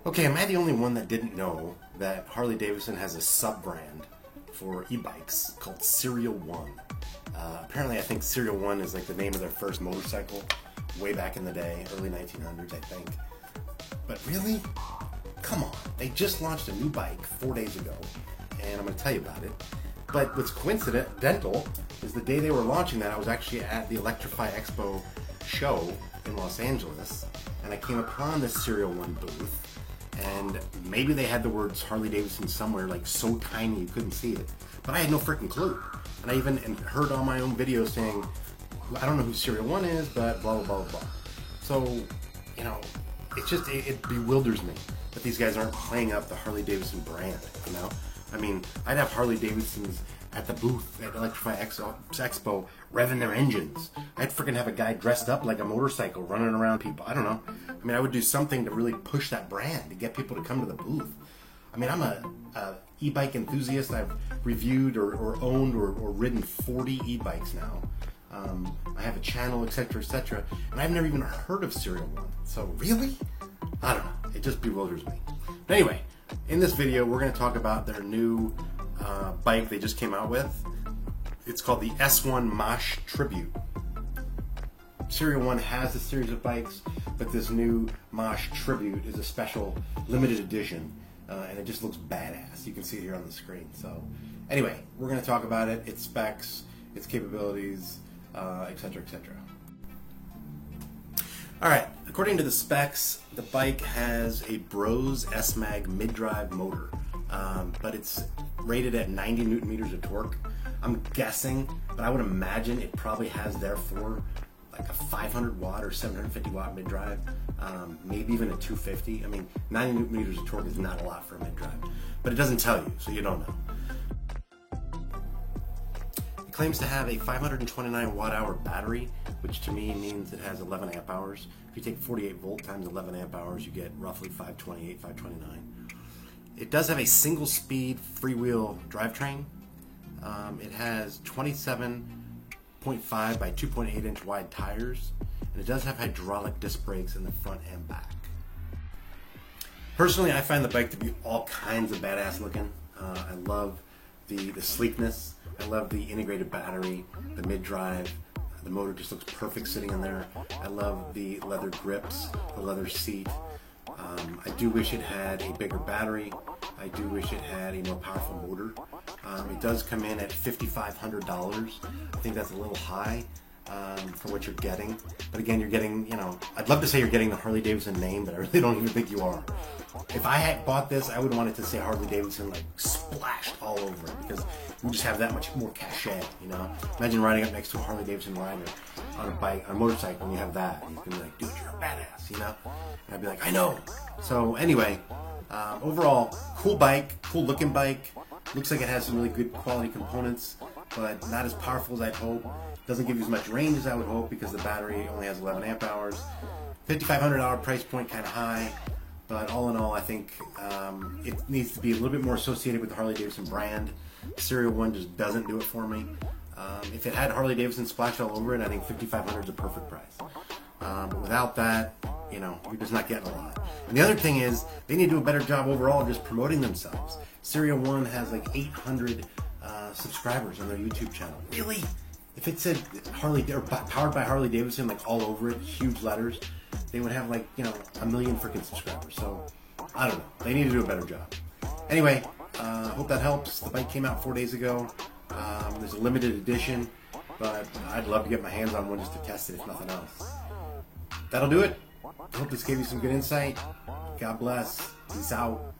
Okay, am I the only one that didn't know that Harley-Davidson has a sub-brand for e-bikes called Serial One? Apparently, I think Serial One is like the name of their first motorcycle way back in the day, early 1900s, I think. But really? Come on. They just launched a new bike 4 days ago, and I'm going to tell you about it. But what's coincidental is the day they were launching that, I was actually at the Electrify Expo show in Los Angeles, and I came upon this Serial One booth, and maybe they had the words Harley-Davidson somewhere, like so tiny you couldn't see it. But I had no freaking clue. And I even heard on my own video saying, I don't know who Serial One is, but blah, blah, blah, blah. So, you know, it bewilders me that these guys aren't playing up the Harley-Davidson brand, you know? I mean, I'd have Harley-Davidsons at the booth at Electrify Expo revving their engines. I'd freaking have a guy dressed up like a motorcycle running around people. I don't know. I mean, I would do something to really push that brand, to get people to come to the booth. I mean, I'm a e-bike enthusiast. I've reviewed or owned or ridden 40 e-bikes now. I have a channel, etc., etc., and I've never even heard of Serial One. So really? I don't know. It just bewilders me. But anyway, in this video, we're going to talk about their new bike they just came out with. It's called the S1 Mosh Tribute. Serial One has a series of bikes, but this new Mosh Tribute is a special limited edition, and it just looks badass. You can see it here on the screen. So anyway, we're going to talk about it, its specs, its capabilities, etc., etc. Alright, according to the specs, the bike has a Brose S-Mag mid-drive motor, but it's rated at 90 Newton meters of torque. I'm guessing, but I would imagine it probably has therefore like a 500 watt or 750 watt mid-drive, maybe even a 250. I mean, 90 Newton meters of torque is not a lot for a mid-drive, but it doesn't tell you, so you don't know. It claims to have a 529 watt-hour battery, which to me means it has 11 amp hours. If you take 48 volt times 11 amp hours, you get roughly 528, 529. It does have a single-speed freewheel drivetrain. It has 27.5 by 2.8 inch wide tires, and it does have hydraulic disc brakes in the front and back. Personally, I find the bike to be all kinds of badass looking. I love the sleekness. I love the integrated battery, the mid-drive. The motor just looks perfect sitting in there. I love the leather grips, the leather seat. I do wish it had a bigger battery. I do wish it had a more powerful motor. It does come in at $5,500. I think that's a little high for what you're getting. But again, you're getting, you know, I'd love to say you're getting the Harley-Davidson name, but I really don't even think you are. If I had bought this, I would want it to say Harley-Davidson like splashed all over it, because you just have that much more cachet, you know? Imagine riding up next to a Harley-Davidson rider on a bike, on a motorcycle, and you have that. And you can be like, dude, you're a badass, you know? And I'd be like, I know. So anyway, overall, cool bike, cool looking bike. Looks like it has some really good quality components, but not as powerful as I'd hope. Doesn't give you as much range as I would hope because the battery only has 11 amp hours. $5,500 price point, kind of high. But all in all, I think it needs to be a little bit more associated with the Harley-Davidson brand. Serial One just doesn't do it for me. If it had Harley-Davidson splashed all over it, I think $5,500 is a perfect price. But without that, you know, you're just not getting a lot. And the other thing is, they need to do a better job overall of just promoting themselves. Serial One has like 800 subscribers on their YouTube channel. Really? If it said Harley or powered by Harley-Davidson like all over it, huge letters, they would have like, you know, 1 million freaking subscribers. So I don't know. They need to do a better job. Anyway, hope that helps. The bike came out 4 days ago. There's a limited edition, but I'd love to get my hands on one just to test it, if nothing else. That'll do it. I hope this gave you some good insight. God bless. Peace out.